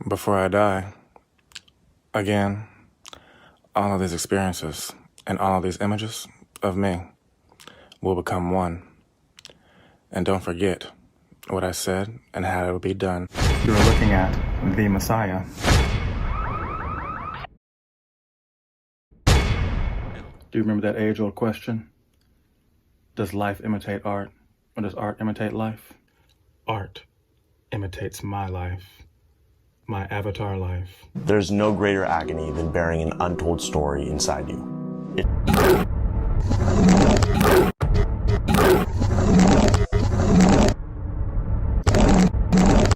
Before I die, again, all of these experiences and all of these images of me will become one. And don't forget what I said and how it will be done. You're looking at the Messiah. Do you remember that age-old question? Does life imitate art, or does art imitate life? Art imitates my life, my avatar life. There's no greater agony than bearing an untold story inside you.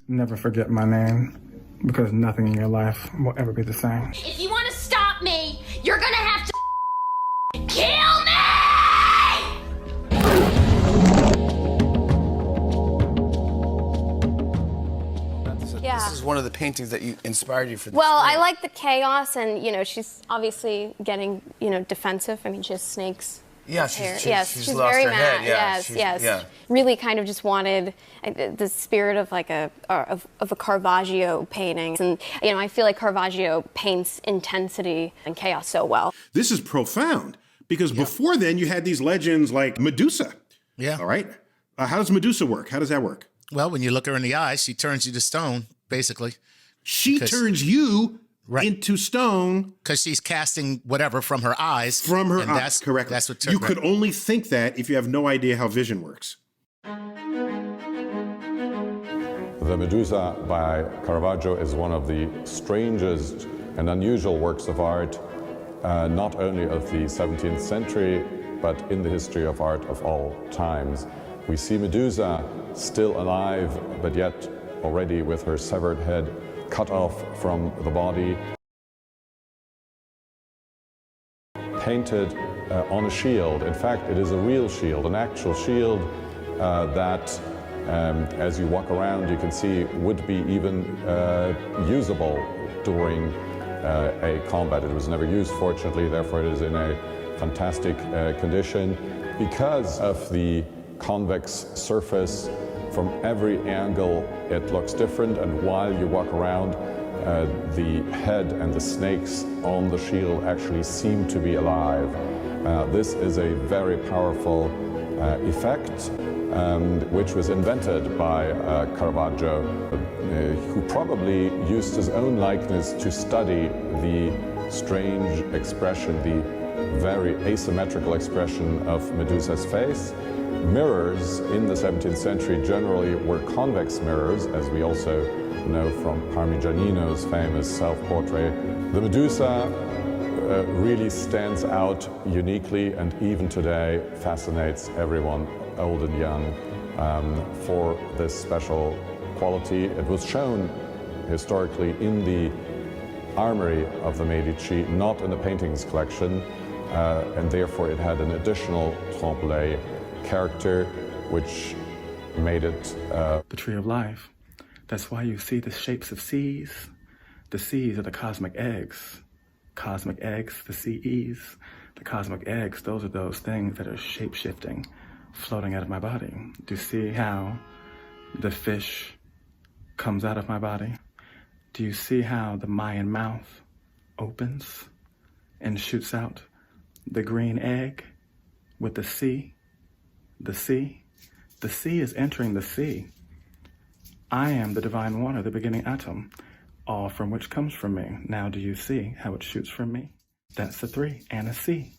Never forget my name, because nothing in your life will ever be the same. If you want to stop me, you're gonna have to kill me! This is one of the paintings that inspired you for this. Well, I like the chaos, and she's obviously getting defensive. I mean, she has snakes. Yeah, she's lost very her mad. head. Yeah, yes. Really, kind of just wanted the spirit of like a Caravaggio painting, and I feel like Caravaggio paints intensity and chaos so well. This is profound because before then you had these legends like Medusa. Yeah. All right. How does Medusa work? How does that work? Well, when you look her in the eyes, she turns you to stone, basically. She turns you into stone. Because she's casting whatever from her eyes. From her eyes, correct. That's what you could only think that if you have no idea how vision works. The Medusa by Caravaggio is one of the strangest and unusual works of art, not only of the 17th century, but in the history of art of all times. We see Medusa still alive, but yet already with her severed head cut off from the body, painted on a shield. In fact, it is a real shield, an actual shield that, as you walk around, you can see would be even usable during a combat. It was never used, fortunately, therefore it is in a fantastic condition because of the convex surface. From every angle it looks different, and while you walk around, the head and the snakes on the shield actually seem to be alive. This is a very powerful effect, which was invented by Caravaggio, who probably used his own likeness to study the strange expression, the very asymmetrical expression of Medusa's face. Mirrors in the 17th century generally were convex mirrors, as we also know from Parmigianino's famous self-portrait. The Medusa really stands out uniquely, and even today fascinates everyone, old and young, for this special quality. It was shown historically in the armory of the Medici, not in the paintings collection, and therefore it had an additional trompe-l'œil character, which made it the tree of life. That's why you see the shapes of seas. The seas are the cosmic eggs. Cosmic eggs, the CEs. The cosmic eggs, those are those things that are shape-shifting, floating out of my body. Do you see how the fish comes out of my body? Do you see how the Mayan mouth opens and shoots out the green egg with the sea? The sea? The sea is entering the sea. I am the divine water, the beginning atom, all from which comes from me. Now do you see how it shoots from me? That's the three, and a sea.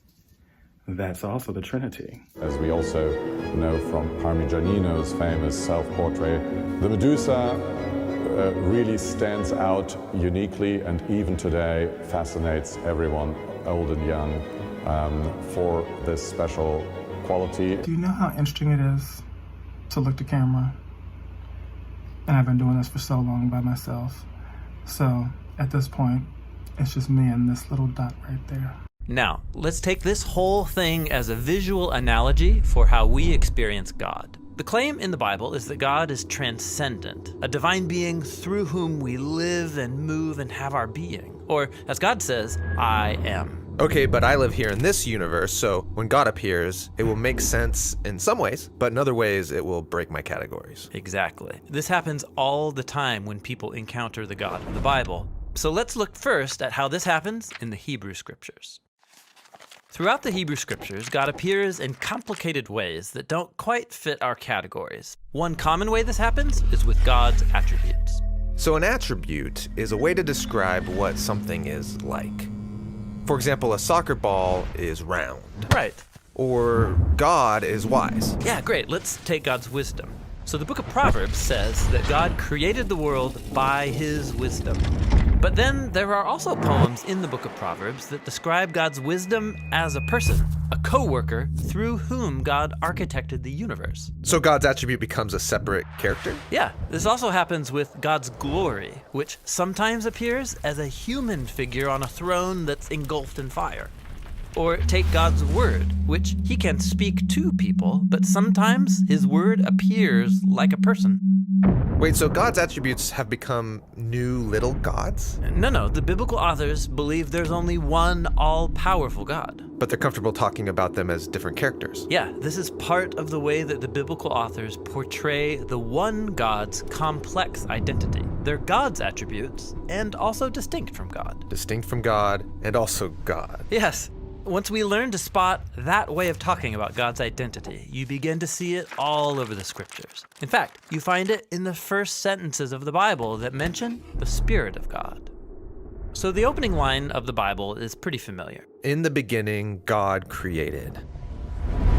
That's also the Trinity. As we also know from Parmigianino's famous self-portrait, the Medusa really stands out uniquely, and even today fascinates everyone, old and young, for this special quality. Do you know how interesting it is to look to camera? And I've been doing this for so long by myself. So at this point, it's just me and this little dot right there. Now, let's take this whole thing as a visual analogy for how we experience God. The claim in the Bible is that God is transcendent, a divine being through whom we live and move and have our being. Or, as God says, I am. Okay, but I live here in this universe, so when God appears, it will make sense in some ways, but in other ways, it will break my categories. Exactly. This happens all the time when people encounter the God of the Bible. So let's look first at how this happens in the Hebrew Scriptures. Throughout the Hebrew Scriptures, God appears in complicated ways that don't quite fit our categories. One common way this happens is with God's attributes. So an attribute is a way to describe what something is like. For example, a soccer ball is round. Right. Or God is wise. Yeah, great. Let's take God's wisdom. So the book of Proverbs says that God created the world by his wisdom. But then there are also poems in the book of Proverbs that describe God's wisdom as a person, a co-worker through whom God architected the universe. So God's attribute becomes a separate character? Yeah, this also happens with God's glory, which sometimes appears as a human figure on a throne that's engulfed in fire. Or take God's word, which he can speak to people, but sometimes his word appears like a person. Wait, so God's attributes have become new little gods? No, the biblical authors believe there's only one all-powerful God. But they're comfortable talking about them as different characters. Yeah, this is part of the way that the biblical authors portray the one God's complex identity. They're God's attributes, and also distinct from God. Distinct from God, and also God. Yes. Once we learn to spot that way of talking about God's identity, you begin to see it all over the Scriptures. In fact, you find it in the first sentences of the Bible that mention the Spirit of God. So the opening line of the Bible is pretty familiar. In the beginning, God created.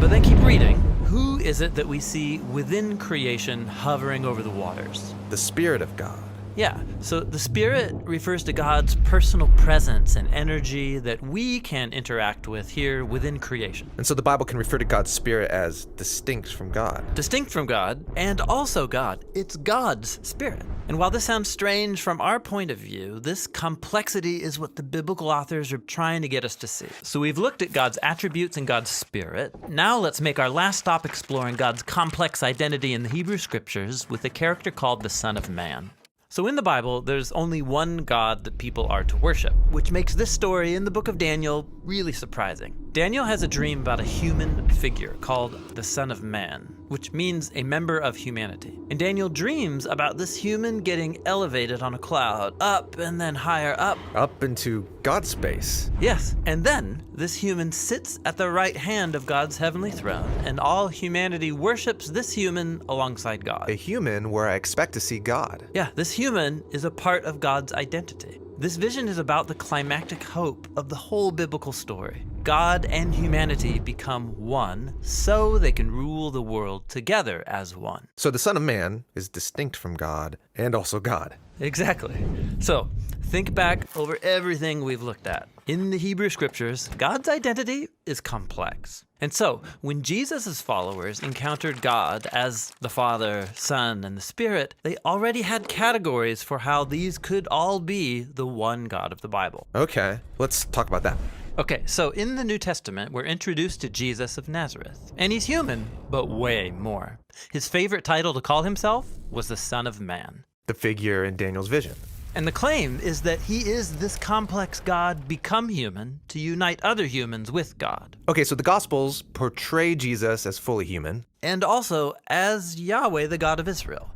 But then keep reading. Who is it that we see within creation hovering over the waters? The Spirit of God. Yeah, so the Spirit refers to God's personal presence and energy that we can interact with here within creation. And so the Bible can refer to God's Spirit as distinct from God. Distinct from God, and also God. It's God's Spirit. And while this sounds strange from our point of view, this complexity is what the biblical authors are trying to get us to see. So we've looked at God's attributes and God's Spirit. Now let's make our last stop exploring God's complex identity in the Hebrew Scriptures with a character called the Son of Man. So in the Bible, there's only one God that people are to worship, which makes this story in the book of Daniel really surprising. Daniel has a dream about a human figure called the Son of Man, which means a member of humanity. And Daniel dreams about this human getting elevated on a cloud, up and then higher up. Up into God's space. Yes, and then this human sits at the right hand of God's heavenly throne, and all humanity worships this human alongside God. A human where I expect to see God. Yeah, this human is a part of God's identity. This vision is about the climactic hope of the whole biblical story. God and humanity become one so they can rule the world together as one. So the Son of Man is distinct from God and also God. Exactly. So think back over everything we've looked at. In the Hebrew Scriptures, God's identity is complex. And so, when Jesus' followers encountered God as the Father, Son, and the Spirit, they already had categories for how these could all be the one God of the Bible. Okay, let's talk about that. Okay, so in the New Testament, we're introduced to Jesus of Nazareth. And he's human, but way more. His favorite title to call himself was the Son of Man. The figure in Daniel's vision. And the claim is that he is this complex God become human to unite other humans with God. Okay, so the Gospels portray Jesus as fully human. And also as Yahweh, the God of Israel.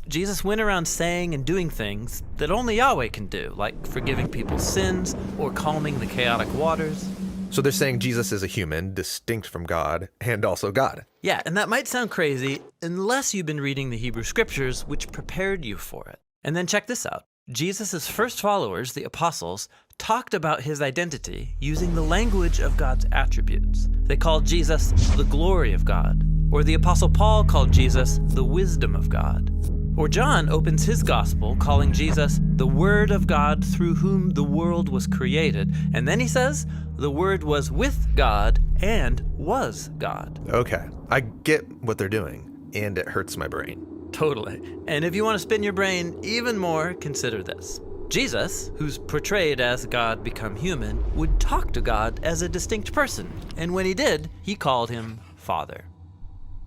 Jesus went around saying and doing things that only Yahweh can do, like forgiving people's sins or calming the chaotic waters. So they're saying Jesus is a human, distinct from God, and also God. Yeah, and that might sound crazy unless you've been reading the Hebrew Scriptures, which prepared you for it. And then check this out. Jesus' first followers, the apostles, talked about his identity using the language of God's attributes. They called Jesus the glory of God, or the apostle Paul called Jesus the wisdom of God. Or John opens his gospel calling Jesus the Word of God through whom the world was created. And then he says the Word was with God and was God. Okay, I get what they're doing, and it hurts my brain. Totally. And if you want to spin your brain even more, consider this. Jesus, who's portrayed as God become human, would talk to God as a distinct person. And when he did, he called him Father.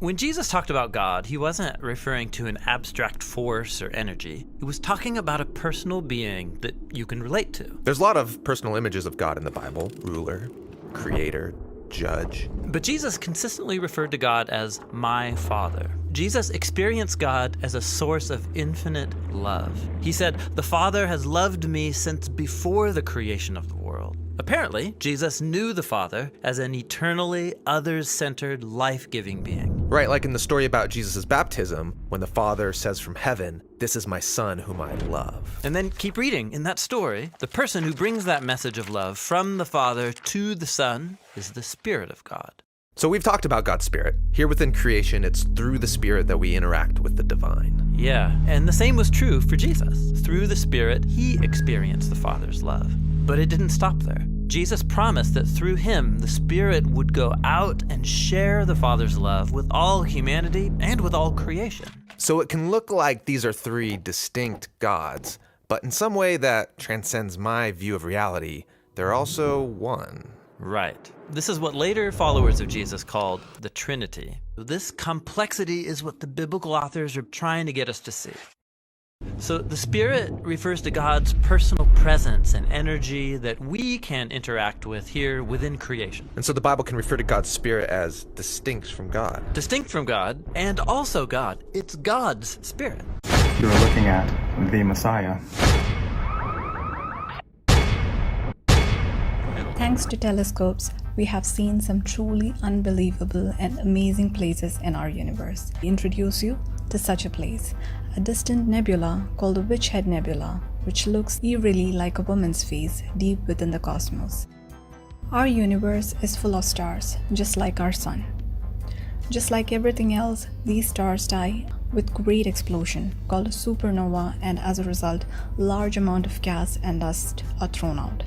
When Jesus talked about God, he wasn't referring to an abstract force or energy. He was talking about a personal being that you can relate to. There's a lot of personal images of God in the Bible: ruler, creator, judge. But Jesus consistently referred to God as my Father. Jesus experienced God as a source of infinite love. He said, "The Father has loved me since before the creation of the world." Apparently, Jesus knew the Father as an eternally others-centered, life-giving being. Right, like in the story about Jesus' baptism, when the Father says from heaven, "This is my Son whom I love." And then keep reading. In that story, the person who brings that message of love from the Father to the Son is the Spirit of God. So we've talked about God's Spirit. Here within creation, it's through the Spirit that we interact with the divine. Yeah, and the same was true for Jesus. Through the Spirit, he experienced the Father's love. But it didn't stop there. Jesus promised that through him, the Spirit would go out and share the Father's love with all humanity and with all creation. So it can look like these are three distinct gods, but in some way that transcends my view of reality, they're also one. Right. This is what later followers of Jesus called the Trinity. This complexity is what the biblical authors are trying to get us to see. So the Spirit refers to God's personal presence and energy that we can interact with here within creation. And so the Bible can refer to God's Spirit as distinct from God. Distinct from God, and also God. It's God's Spirit. You're looking at the Messiah. Thanks to telescopes, we have seen some truly unbelievable and amazing places in our universe. We introduce you to such a place, a distant nebula called the Witch Head Nebula, which looks eerily like a woman's face deep within the cosmos. Our universe is full of stars, just like our sun. Just like everything else, these stars die with great explosion called a supernova, and as a result, large amount of gas and dust are thrown out.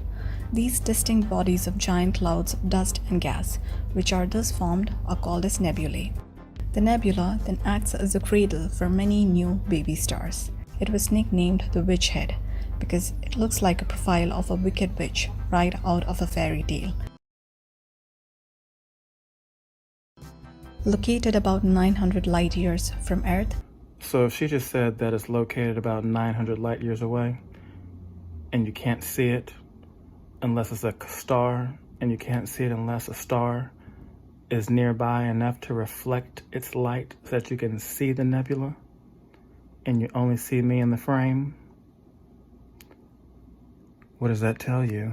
These distinct bodies of giant clouds of dust and gas, which are thus formed, are called as nebulae. The nebula then acts as a cradle for many new baby stars. It was nicknamed the Witch Head because it looks like a profile of a wicked witch right out of a fairy tale. Located about 900 light years from Earth. So if she just said that it's located about 900 light years away, and you can't see it unless it's a star, and you can't see it unless a star is nearby enough to reflect its light so that you can see the nebula, and you only see me in the frame, what does that tell you?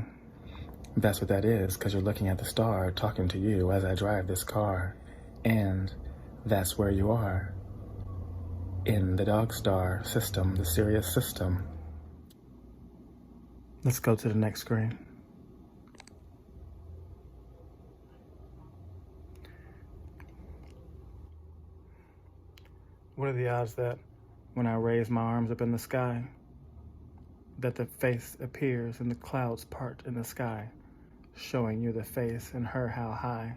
That's what that is, because you're looking at the star talking to you as I drive this car, and that's where you are, in the dog star system, the Sirius system. Let's go to the next screen. What are the odds that when I raise my arms up in the sky, that the face appears and the clouds part in the sky, showing you the face and her how high,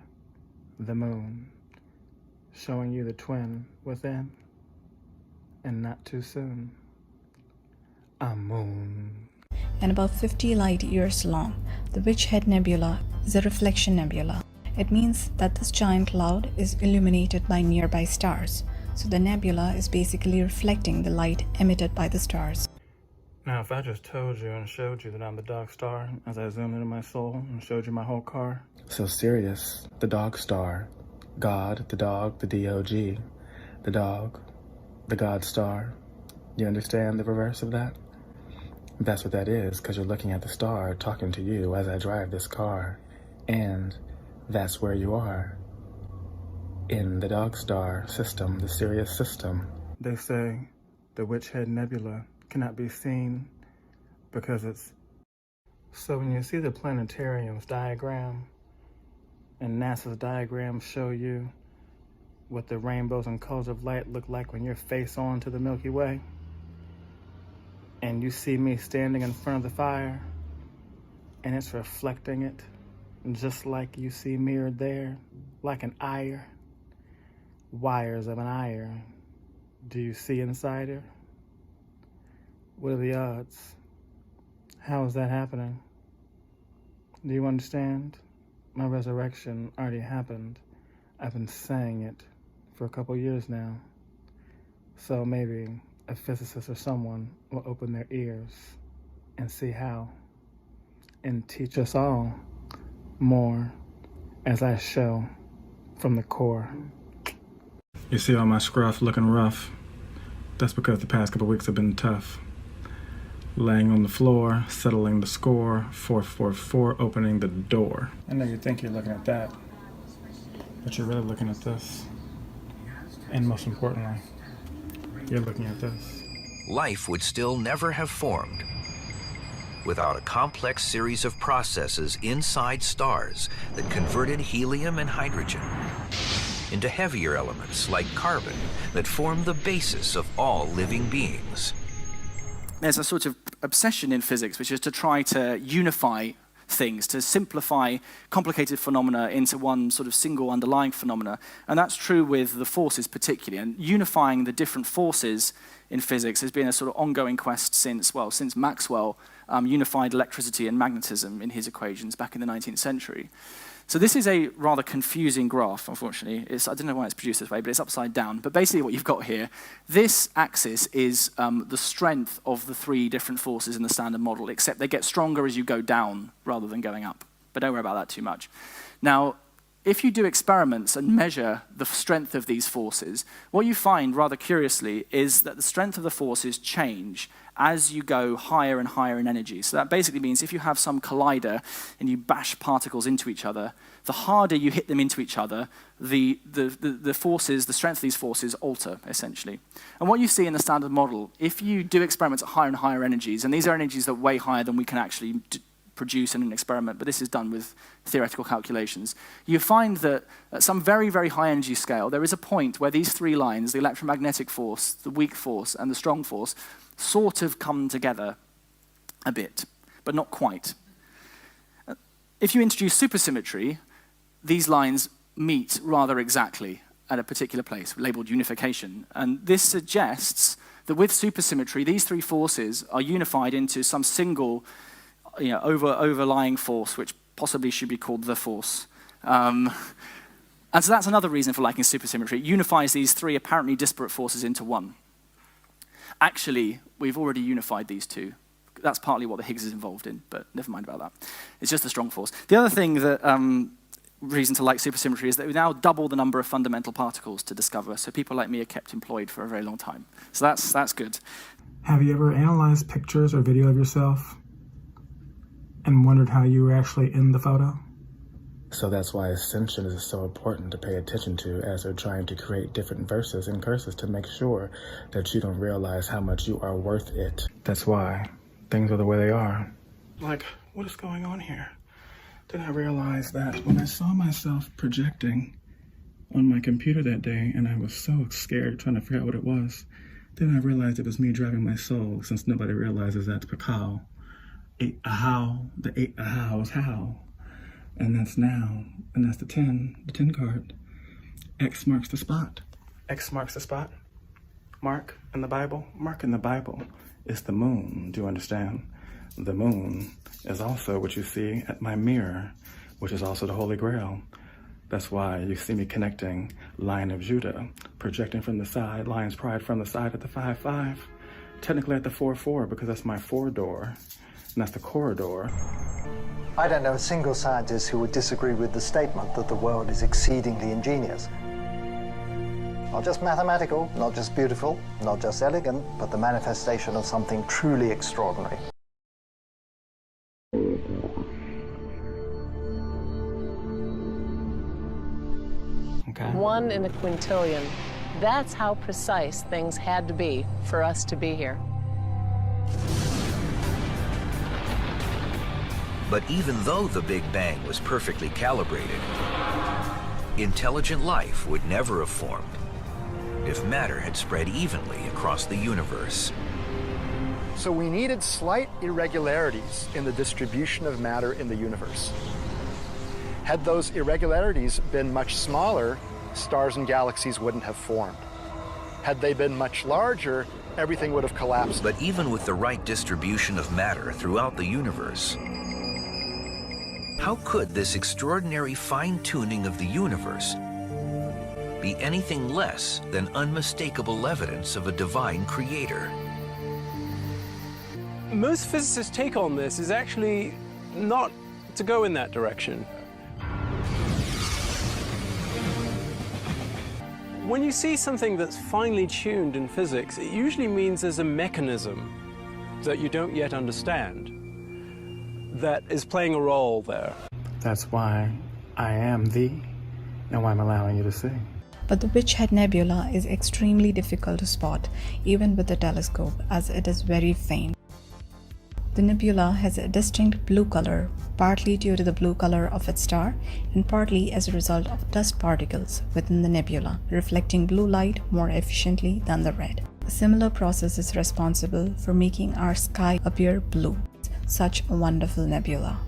the moon, showing you the twin within, and not too soon, a moon. And about 50 light years long, the Witch Head Nebula is a reflection nebula. It means that this giant cloud is illuminated by nearby stars. So the nebula is basically reflecting the light emitted by the stars. Now, if I just told you and showed you that I'm the dog star, as I zoomed into my soul and showed you my whole car. So Sirius, the dog star, God, the dog, the D-O-G, the dog, the God star. You understand the reverse of that? That's what that is, because you're looking at the star talking to you as I drive this car, and that's where you are. In the dog star system, the Sirius system. They say the Witch Head Nebula cannot be seen because it's... So when you see the planetarium's diagram and NASA's diagrams show you what the rainbows and colors of light look like when you're face on to the Milky Way, and you see me standing in front of the fire and it's reflecting it just like you see mirrored there, like an ire. Wires of an iron. Do you see inside her? What are the odds? How is that happening? Do you understand? My resurrection already happened. I've been saying it for a couple years now. So maybe a physicist or someone will open their ears and see how, and teach us all more as I show from the core. You see all my scruff looking rough? That's because the past couple weeks have been tough. Laying on the floor, settling the score, 444, opening the door. I know you think you're looking at that, but you're really looking at this. And most importantly, you're looking at this. Life would still never have formed without a complex series of processes inside stars that converted helium and hydrogen into heavier elements like carbon that form the basis of all living beings. There's a sort of obsession in physics, which is to try to unify things, to simplify complicated phenomena into one sort of single underlying phenomena. And that's true with the forces particularly. And unifying the different forces in physics has been a sort of ongoing quest since Maxwell unified electricity and magnetism in his equations back in the 19th century. So this is a rather confusing graph, unfortunately. I don't know why it's produced this way, but it's upside down. But basically what you've got here, this axis is the strength of the three different forces in the standard model, except they get stronger as you go down rather than going up. But don't worry about that too much. Now, if you do experiments and measure the strength of these forces, what you find, rather curiously, is that the strength of the forces change as you go higher and higher in energy. So that basically means if you have some collider and you bash particles into each other, the harder you hit them into each other, the forces, the strength of these forces alter, essentially. And what you see in the standard model, if you do experiments at higher and higher energies, and these are energies that are way higher than we can actually produce in an experiment, but this is done with theoretical calculations, you find that at some very, very high energy scale, there is a point where these three lines, the electromagnetic force, the weak force, and the strong force, sort of come together a bit, but not quite. If you introduce supersymmetry, these lines meet rather exactly at a particular place, labeled unification. And this suggests that with supersymmetry, these three forces are unified into some single overlying force, which possibly should be called the force. And so that's another reason for liking supersymmetry. It unifies these three apparently disparate forces into one. Actually, we've already unified these two. That's partly what the Higgs is involved in, but never mind about that. It's just a strong force. The other thing that reason to like supersymmetry is that we now double the number of fundamental particles to discover, so people like me are kept employed for a very long time. So that's good. Have you ever analyzed pictures or video of yourself and wondered how you were actually in the photo? So that's why ascension is so important to pay attention to as they're trying to create different verses and curses to make sure that you don't realize how much you are worth it. That's why things are the way they are. Like, what is going on here? Then I realized that when I saw myself projecting on my computer that day and I was so scared trying to figure out what it was, then I realized it was me driving my soul, since nobody realizes that's Pakal. The 8 ahau is how. And that's now, and that's the 10 card. X marks the spot. X marks the spot. Mark in the Bible. Mark in the Bible is the moon, do you understand? The moon is also what you see at my mirror, which is also the Holy Grail. That's why you see me connecting Lion of Judah, projecting from the side, Lion's Pride from the side at the 5-5, technically at the 4-4, because that's my 4-door, and that's the corridor. I don't know a single scientist who would disagree with the statement that the world is exceedingly ingenious. Not just mathematical, not just beautiful, not just elegant, but the manifestation of something truly extraordinary. Okay. 1 in a quintillion. That's how precise things had to be for us to be here. But even though the Big Bang was perfectly calibrated, intelligent life would never have formed if matter had spread evenly across the universe. So we needed slight irregularities in the distribution of matter in the universe. Had those irregularities been much smaller, stars and galaxies wouldn't have formed. Had they been much larger, everything would have collapsed. But even with the right distribution of matter throughout the universe, how could this extraordinary fine-tuning of the universe be anything less than unmistakable evidence of a divine creator. Most physicists' take on this is actually not to go in that direction. When you see something that's finely tuned in physics, it usually means there's a mechanism that you don't yet understand that is playing a role there. That's why I am thee, and why I'm allowing you to see. But the Witch Head Nebula is extremely difficult to spot, even with the telescope, as it is very faint. The nebula has a distinct blue color, partly due to the blue color of its star, and partly as a result of dust particles within the nebula, reflecting blue light more efficiently than the red. A similar process is responsible for making our sky appear blue. Such a wonderful nebula.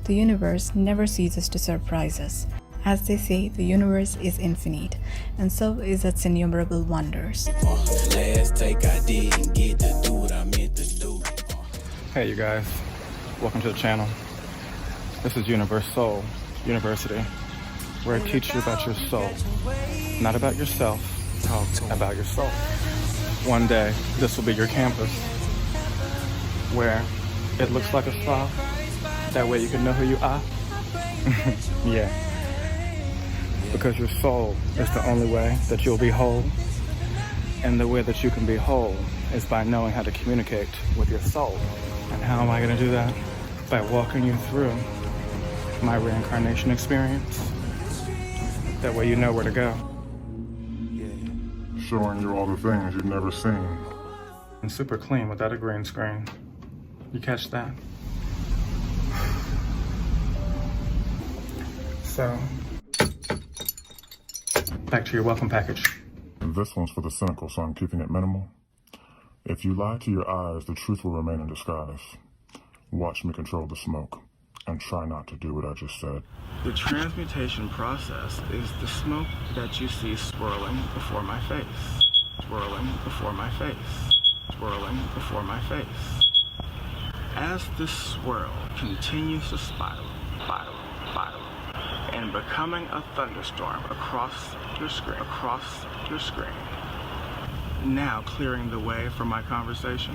The universe never ceases to surprise us. As they say, the universe is infinite, and so is its innumerable wonders. Last take I didn't get to do what I meant to do. Hey you guys, welcome to the channel. This is Universe Soul University, where I teach you about your soul. Not about yourself, about your soul. One day, this will be your campus, where it looks like a spa. That way you can know who you are. Yeah. Because your soul is the only way that you'll be whole. And the way that you can be whole is by knowing how to communicate with your soul. And how am I going to do that? By walking you through my reincarnation experience. That way you know where to go. Showing you all the things you've never seen. And super clean without a green screen. You catch that? So, back to your welcome package. And this one's for the cynical, so I'm keeping it minimal. If you lie to your eyes, the truth will remain in disguise. Watch me control the smoke, and try not to do what I just said. The transmutation process is the smoke that you see swirling before my face. Swirling before my face. Swirling before my face. As this swirl continues to spiral, and becoming a thunderstorm across your screen, now clearing the way for my conversation.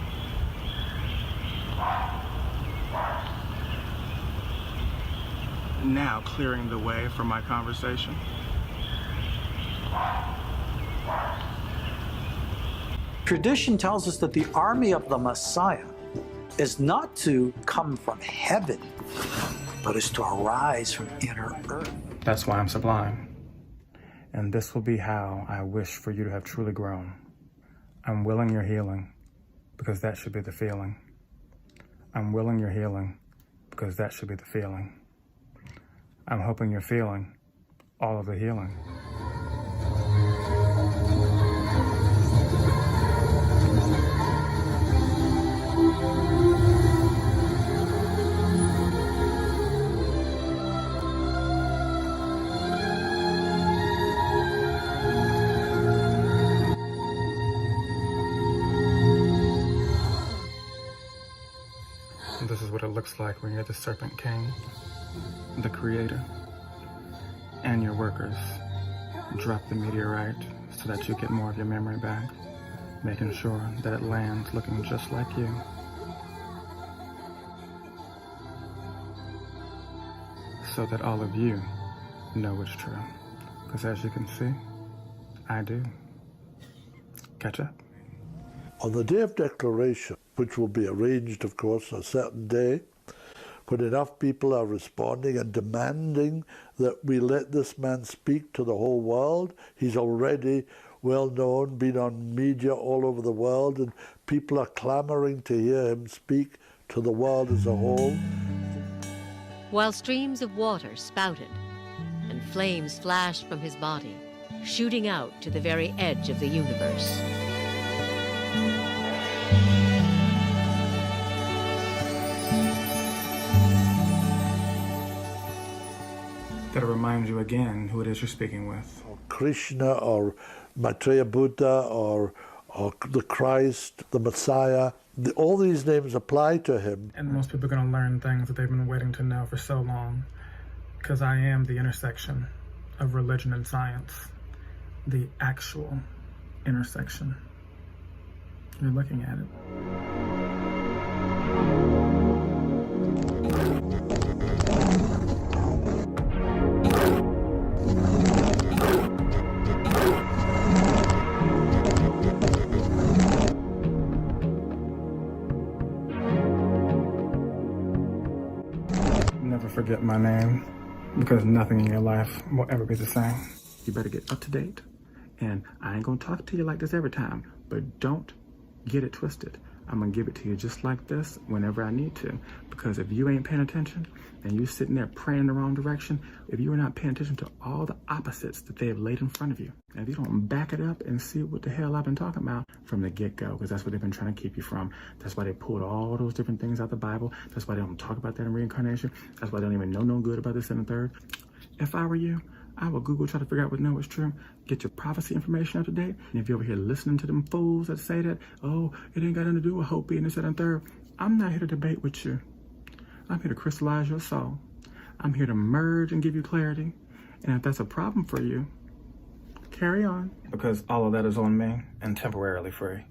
Now clearing the way for my conversation. Tradition tells us that the army of the Messiah is not to come from heaven, but is to arise from inner earth. That's why I'm sublime. And this will be how I wish for you to have truly grown. I'm willing your healing, because that should be the feeling. I'm willing your healing, because that should be the feeling. I'm hoping you're feeling all of the healing. This is what it looks like when you're the Serpent King, the creator, and your workers drop the meteorite so that you get more of your memory back, making sure that it lands looking just like you. So that all of you know it's true. Because as you can see, I do. Catch up. On the day of declaration, which will be arranged, of course, a certain day, when enough people are responding and demanding that we let this man speak to the whole world. He's already well known, been on media all over the world, and people are clamoring to hear him speak to the world as a whole. While streams of water spouted and flames flashed from his body, shooting out to the very edge of the universe. That'll remind you again who it is you're speaking with. Krishna or Maitreya Buddha or the Christ, the Messiah. All these names apply to him. And most people are going to learn things that they've been waiting to know for so long. Because I am the intersection of religion and science. the actual intersection. You're looking at it. Never forget my name, because nothing in your life will ever be the same. You better get up to date. And I ain't gonna talk to you like this every time, but don't get it twisted. I'm gonna give it to you just like this whenever I need to. Because if you ain't paying attention and you sitting there praying in the wrong direction, if you are not paying attention to all the opposites that they have laid in front of you, and if you don't back it up and see what the hell I've been talking about from the get-go, because that's what they've been trying to keep you from. That's why they pulled all those different things out the Bible. That's why they don't talk about that in reincarnation. That's why they don't even know no good about this and the third. If I were you, I would Google, try to figure out what know is true, get your prophecy information up to date. And if you're over here listening to them fools that say that, oh, it ain't got nothing to do with Hopi and this, that, and third, I'm not here to debate with you. I'm here to crystallize your soul. I'm here to merge and give you clarity. And if that's a problem for you, carry on. Because all of that is on me and temporarily free.